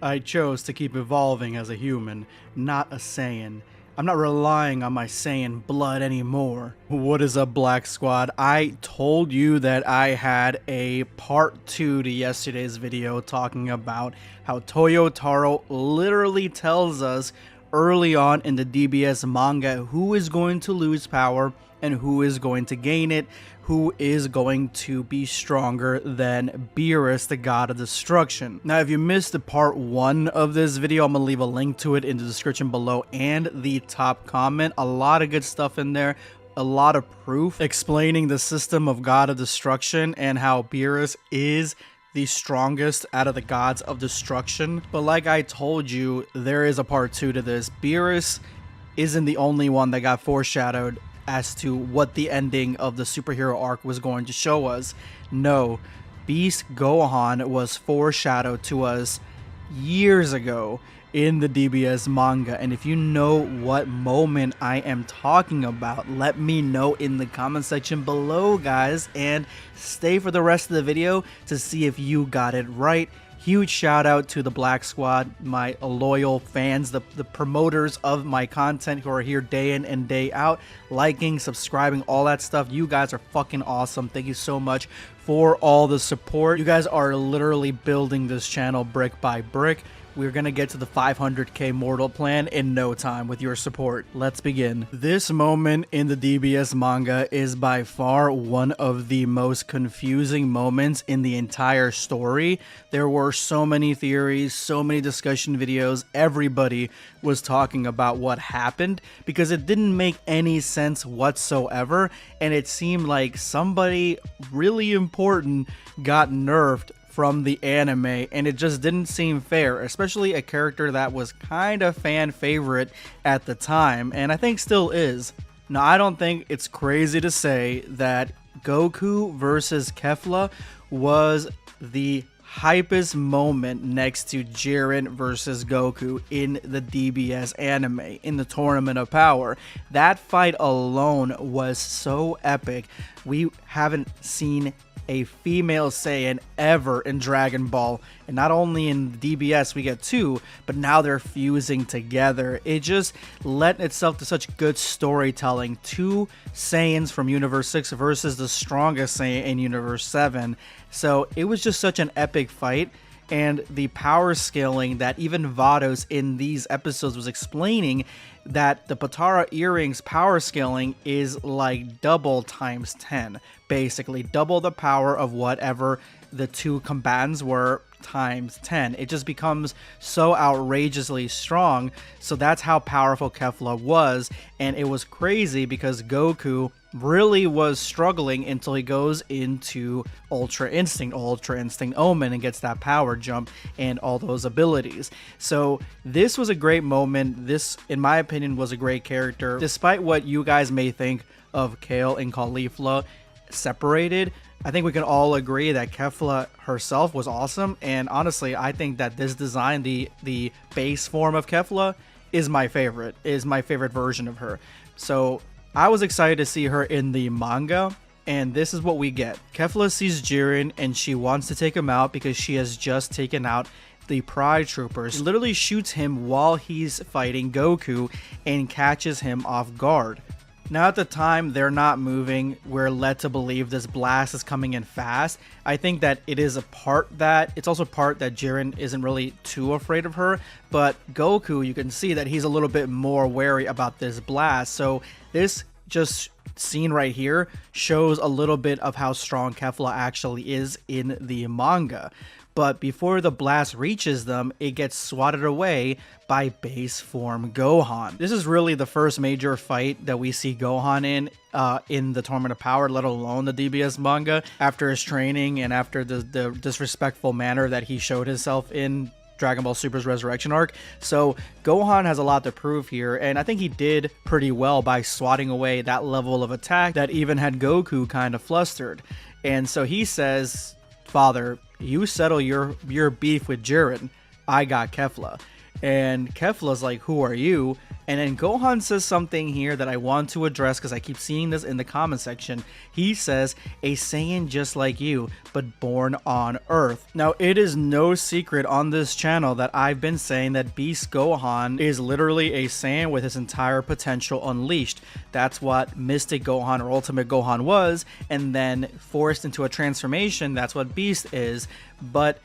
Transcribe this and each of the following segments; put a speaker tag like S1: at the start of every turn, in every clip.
S1: I chose to keep evolving as a human, not a Saiyan. I'm not relying on my Saiyan blood anymore. What is up, Black Squad? I told you that I had a part 2 to yesterday's video talking about how Toyotaro literally tells us early on in the DBS manga who is going to lose power and who is going to gain it, who is going to be stronger than BEERUS, the god of destruction. Now, if you missed the part 1 of this video, I'm gonna leave a link to it in the description below and the top comment. A lot of good stuff in there, a lot of proof explaining the system of god of destruction and how BEERUS is the strongest out of the gods of destruction. But like I told you, there is a part 2 to this. BEERUS isn't the only one that got foreshadowed as to what the ending of the superhero arc was going to show us. No, Beast Gohan was foreshadowed to us years ago in the DBS manga, and if you know what moment I am talking about, let me know in the comment section below, guys, and stay for the rest of the video to see if you got it right. Huge shout out to the Black Squad, my loyal fans, the promoters of my content who are here day in and day out, liking, subscribing, all that stuff. You guys are fucking awesome. Thank you so much for all the support. You guys are literally building this channel brick by brick. We're gonna get to the 500k mortal plan in no time with your support. Let's begin. This moment in the DBS manga is by far one of the most confusing moments in the entire story. There were so many theories, so many discussion videos. Everybody was talking about what happened because it didn't make any sense whatsoever, and it seemed like somebody really important got nerfed from the anime, and it just didn't seem fair, especially a character that was kind of fan favorite at the time, and I think still is. Now, I don't think it's crazy to say that Goku versus Kefla was the hypest moment next to Jiren versus Goku in the DBS anime, in the Tournament of Power. That fight alone was so epic. We haven't seen a female Saiyan ever in Dragon Ball, and not only in DBS we get 2, but now they're fusing together. It just lent itself to such good storytelling. 2 Saiyans from Universe 6 versus the strongest Saiyan in Universe 7. So it was just such an epic fight, and the power scaling that even Vados in these episodes was explaining, that the Potara earrings power scaling is like double times 10, basically double the power of whatever the 2 combatants were times 10. It just becomes so outrageously strong. So that's how powerful Kefla was, and it was crazy because Goku really was struggling until he goes into Ultra Instinct Omen and gets that power jump and all those abilities. So this was a great moment. This, in my opinion, was a great character. Despite what you guys may think of Kale and Caulifla separated, I think we can all agree that Kefla herself was awesome, and honestly, I think that this design, the base form of Kefla, is my favorite version of her. So I was excited to see her in the manga, and this is what we get. Kefla sees Jiren and she wants to take him out because she has just taken out the Pride Troopers. She literally shoots him while he's fighting Goku and catches him off guard. Now, at the time they're not moving, we're led to believe this blast is coming in fast. I think that it is it's also part that Jiren isn't really too afraid of her, but Goku, you can see that he's a little bit more wary about this blast. So this just scene right here shows a little bit of how strong Kefla actually is in the manga. But before the blast reaches them, it gets swatted away by base form Gohan. This is really the first major fight that we see Gohan in the Tournament of Power, let alone the DBS manga, after his training and after the disrespectful manner that he showed himself in Dragon Ball Super's Resurrection arc. So Gohan has a lot to prove here, and I think he did pretty well by swatting away that level of attack that even had Goku kind of flustered. And so he says, "Father, you settle your beef with Jiren. I got Kefla." And Kefla's like, "Who are you?" And then Gohan says something here that I want to address because I keep seeing this in the comment section. He says, a Saiyan just like you, but born on Earth. Now, it is no secret on this channel that I've been saying that Beast Gohan is literally a Saiyan with his entire potential unleashed. That's what Mystic Gohan or Ultimate Gohan was, and then forced into a transformation, that's what Beast is. But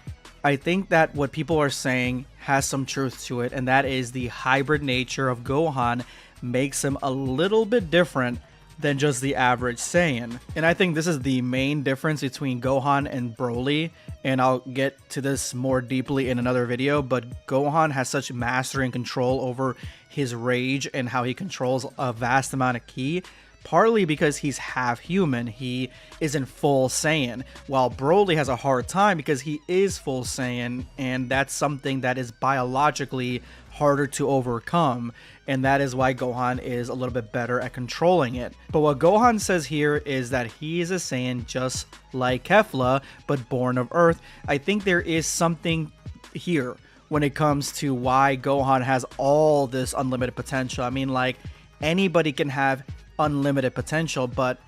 S1: I think that what people are saying has some truth to it, and that is the hybrid nature of Gohan makes him a little bit different than just the average Saiyan. And I think this is the main difference between Gohan and Broly, and I'll get to this more deeply in another video, but Gohan has such mastery and control over his rage and how he controls a vast amount of ki, partly because he's half human, he isn't full Saiyan, while Broly has a hard time because he is full Saiyan, and that's something that is biologically harder to overcome, and that is why Gohan is a little bit better at controlling it. But what Gohan says here is that he is a Saiyan just like Kefla, but born of Earth. I think there is something here when it comes to why Gohan has all this unlimited potential. I mean, like, anybody can have unlimited potential, but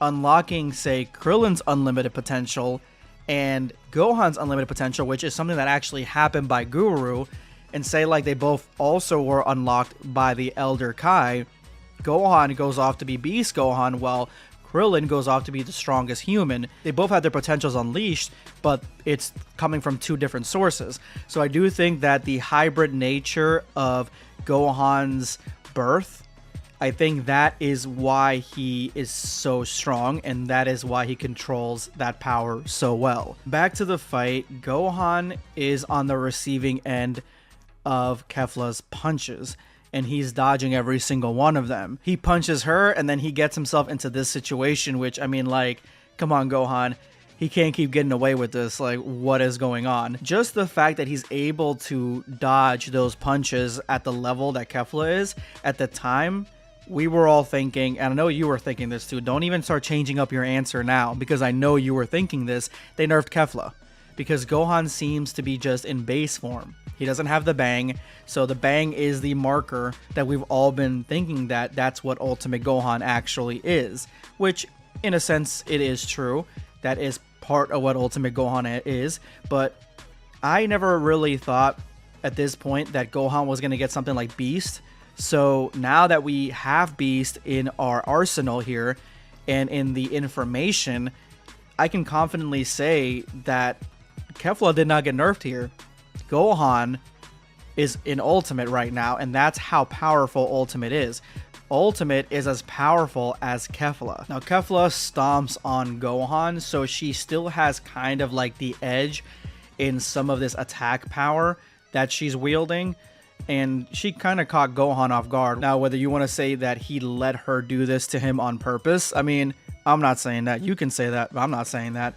S1: unlocking, say, Krillin's unlimited potential and Gohan's unlimited potential, which is something that actually happened by Guru, and say like they both also were unlocked by the Elder Kai, Gohan goes off to be Beast Gohan while Krillin goes off to be the strongest human. They both have their potentials unleashed, but it's coming from two different sources. So I do think that the hybrid nature of Gohan's birth, I think that is why he is so strong, and that is why he controls that power so well. Back to the fight, Gohan is on the receiving end of Kefla's punches, and he's dodging every single one of them. He punches her, and then he gets himself into this situation, which, I mean, like, come on, Gohan. He can't keep getting away with this. Like, what is going on? Just the fact that he's able to dodge those punches at the level that Kefla is at the time, we were all thinking, and I know you were thinking this too, don't even start changing up your answer now, because I know you were thinking this, they nerfed Kefla. Because Gohan seems to be just in base form. He doesn't have the bang, so the bang is the marker that we've all been thinking that that's what Ultimate Gohan actually is. Which, in a sense, it is true. That is part of what Ultimate Gohan is, but I never really thought at this point that Gohan was going to get something like Beast. So now that we have Beast in our arsenal here, and in the information, I can confidently say that Kefla did not get nerfed here. Gohan is in Ultimate right now, and that's how powerful Ultimate is. Ultimate is as powerful as Kefla. Now, Kefla stomps on Gohan, so she still has kind of like the edge in some of this attack power that she's wielding, and she kind of caught Gohan off guard. Now, whether you want to say that he let her do this to him on purpose, I mean, I'm not saying that. You can say that, but I'm not saying that.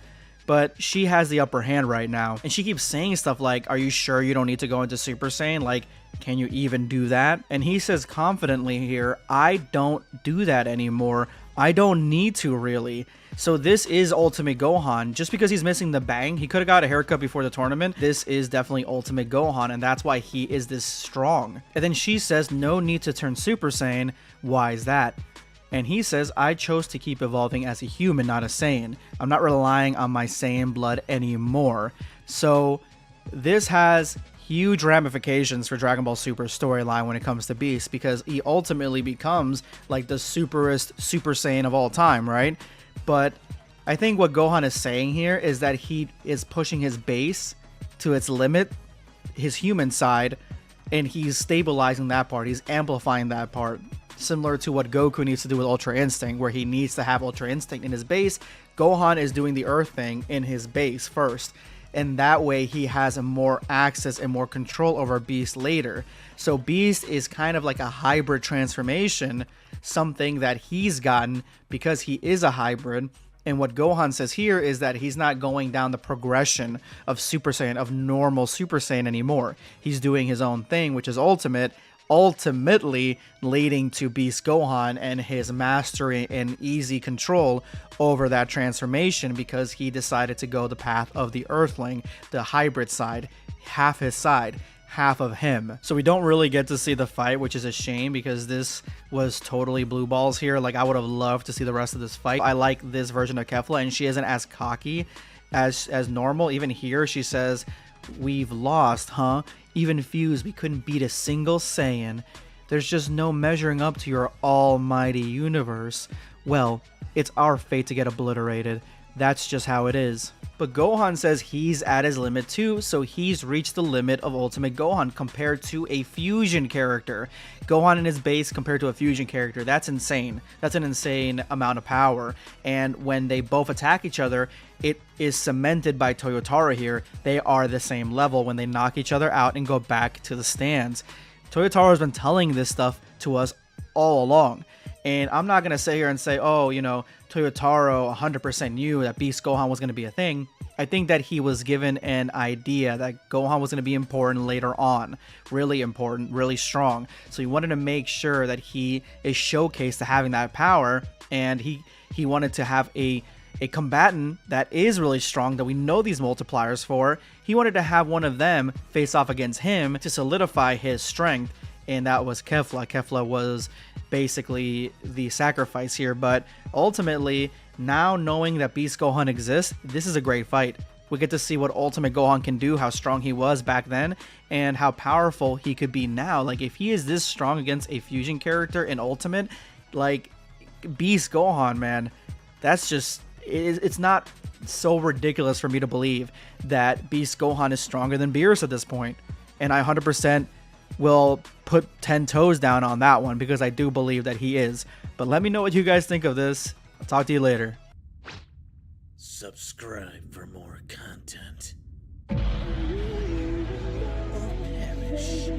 S1: But she has the upper hand right now. And she keeps saying stuff like, are you sure you don't need to go into Super Saiyan? Like, can you even do that? And he says confidently here, I don't do that anymore. I don't need to, really. So this is Ultimate Gohan. Just because he's missing the bang, he could have got a haircut before the tournament. This is definitely Ultimate Gohan, and that's why he is this strong. And then she says, no need to turn Super Saiyan. Why is that? And he says, I chose to keep evolving as a human, not a Saiyan. I'm not relying on my Saiyan blood anymore. So this has huge ramifications for Dragon Ball Super storyline when it comes to Beast, because he ultimately becomes like the superest Super Saiyan of all time, right? But I think what Gohan is saying here is that he is pushing his base to its limit, his human side, and he's stabilizing that part. He's amplifying that part. Similar to what Goku needs to do with Ultra Instinct, where he needs to have Ultra Instinct in his base. Gohan is doing the Earth thing in his base first, and that way he has more access and more control over Beast later. So Beast is kind of like a hybrid transformation, something that he's gotten because he is a hybrid. And what Gohan says here is that he's not going down the progression of Super Saiyan, of normal Super Saiyan anymore. He's doing his own thing, which is Ultimate, ultimately leading to Beast Gohan and his mastery and easy control over that transformation, because he decided to go the path of the Earthling, the hybrid side, half his side. half of him. So we don't really get to see the fight, which is a shame because this was totally blue balls here. Like, I would have loved to see the rest of this fight. I like this version of Kefla, and she isn't as cocky as normal. Even here she says, "We've lost, huh? Even Fuse, we couldn't beat a single Saiyan. There's just no measuring up to your almighty universe. Well, it's our fate to get obliterated. That's just how it is." But Gohan says he's at his limit too, so he's reached the limit of Ultimate Gohan compared to a fusion character. Gohan in his base compared to a fusion character, that's insane. That's an insane amount of power. And when they both attack each other, it is cemented by Toyotaro here. They are the same level when they knock each other out and go back to the stands. Toyotaro has been telling this stuff to us all along. And I'm not going to sit here and say, oh, you know, Toyotaro 100% knew that Beast Gohan was going to be a thing. I think that he was given an idea that Gohan was going to be important later on. Really important, really strong. So he wanted to make sure that he is showcased to having that power. And he wanted to have a combatant that is really strong, that we know these multipliers for. He wanted to have one of them face off against him to solidify his strength. And that was Kefla. Kefla was basically the sacrifice here. But ultimately, now knowing that Beast Gohan exists, this is a great fight. We get to see what Ultimate Gohan can do, how strong he was back then, and how powerful he could be now. Like, if he is this strong against a fusion character in Ultimate, like, Beast Gohan, man, that's just... It's not so ridiculous for me to believe that Beast Gohan is stronger than BEERUS at this point. And I 100% will put 10 toes down on that one because I do believe that he is. But let me know what you guys think of this. I'll talk to you later.
S2: Subscribe for more content. Or perish.